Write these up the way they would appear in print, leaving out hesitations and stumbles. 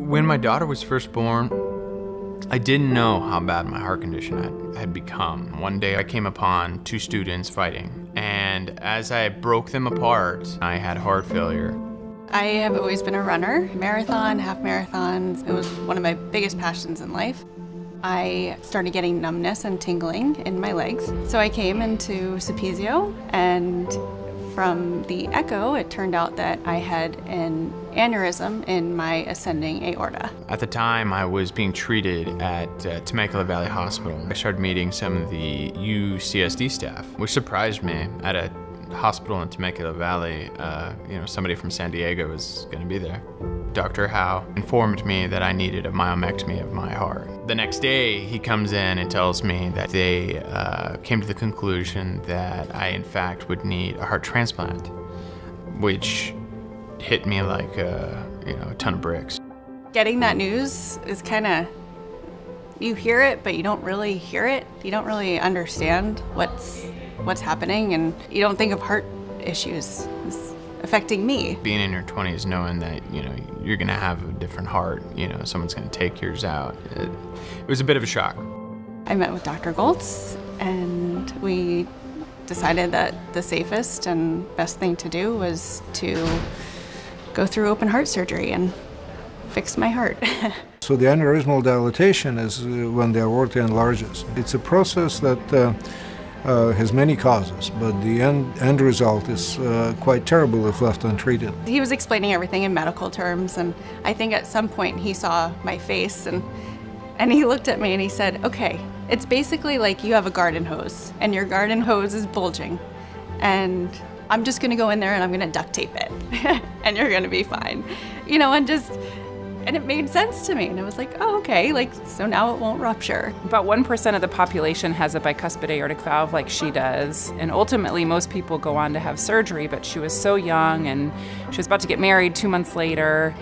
When my daughter was first born, I didn't know how bad my heart condition had become. One day I came upon two students fighting, and as I broke them apart, I had heart failure. I have always been a runner, marathon, half marathons. It was one of my biggest passions in life. I started getting numbness and tingling in my legs. So I came into Sulpizio, and from the echo, it turned out that I had an aneurysm in my ascending aorta. At the time, I was being treated at Temecula Valley Hospital. I started meeting some of the UCSD staff, which surprised me. At a hospital in Temecula Valley, somebody from San Diego was going to be there. Dr. Howe informed me that I needed a myomectomy of my heart. The next day, he comes in and tells me that they came to the conclusion that I, in fact, would need a heart transplant, which hit me like a ton of bricks. Getting that news is kind of, you hear it, but you don't really hear it. You don't really understand what's happening, and you don't think of heart issues as affecting me. Being in your 20s, knowing that you're gonna have a different heart, someone's gonna take yours out, it was a bit of a shock. I met with Dr. Goltz, and we decided that the safest and best thing to do was to go through open heart surgery and fix my heart. So the aneurysmal dilatation is when the aorta enlarges. It's a process that has many causes, but the end result is quite terrible if left untreated. He was explaining everything in medical terms, and I think at some point he saw my face and he looked at me and he said, okay, it's basically like you have a garden hose and your garden hose is bulging, and I'm just gonna go in there and I'm gonna duct tape it and you're gonna be fine. And it made sense to me, and I was like, oh, okay, so now it won't rupture. About 1% of the population has a bicuspid aortic valve like she does, and ultimately most people go on to have surgery, but she was so young, and she was about to get married 2 months later,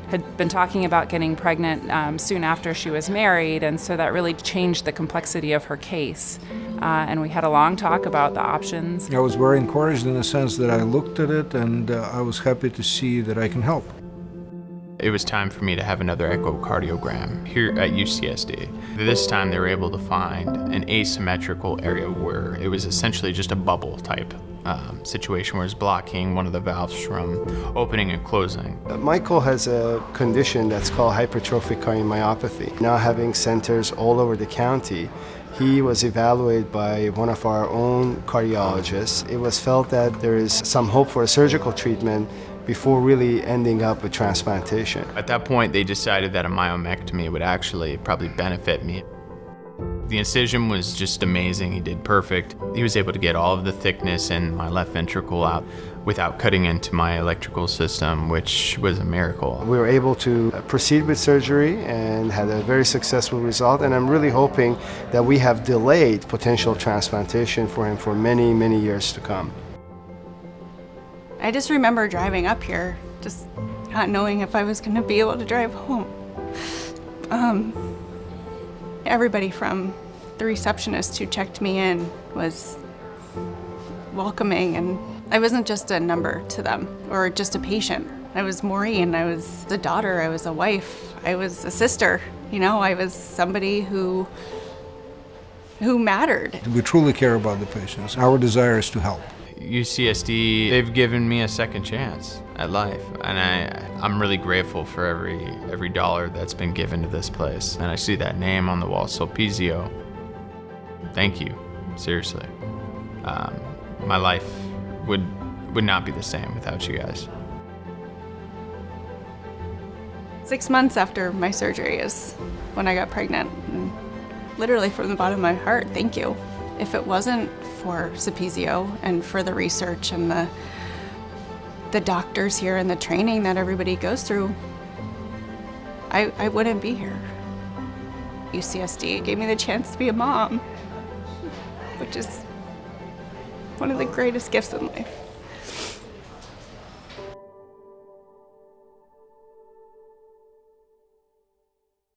had been talking about getting pregnant soon after she was married, and so that really changed the complexity of her case. And we had a long talk about the options. I was very encouraged in the sense that I looked at it, and I was happy to see that I can help. It was time for me to have another echocardiogram here at UCSD. This time they were able to find an asymmetrical area where it was essentially just a bubble type situation where it's blocking one of the valves from opening and closing. Michael has a condition that's called hypertrophic cardiomyopathy. Now having centers all over the county, he was evaluated by one of our own cardiologists. It was felt that there is some hope for a surgical treatment before really ending up with transplantation. At that point, they decided that a myomectomy would actually probably benefit me. The incision was just amazing. He did perfect. He was able to get all of the thickness in my left ventricle out without cutting into my electrical system, which was a miracle. We were able to proceed with surgery and had a very successful result, and I'm really hoping that we have delayed potential transplantation for him for many, many years to come. I just remember driving up here, just not knowing if I was going to be able to drive home. Everybody from the receptionist who checked me in was welcoming, and I wasn't just a number to them or just a patient. I was Maureen, I was a daughter, I was a wife, I was a sister. I was somebody who mattered. We truly care about the patients. Our desire is to help. UCSD, they've given me a second chance at life, and I'm really grateful for every dollar that's been given to this place. And I see that name on the wall, Sulpizio. Thank you, seriously. My life would not be the same without you guys. 6 months after my surgery is when I got pregnant, and literally from the bottom of my heart, thank you. If it wasn't for Sulpizio and for the research and the doctors here and the training that everybody goes through, I wouldn't be here. UCSD gave me the chance to be a mom, which is one of the greatest gifts in life.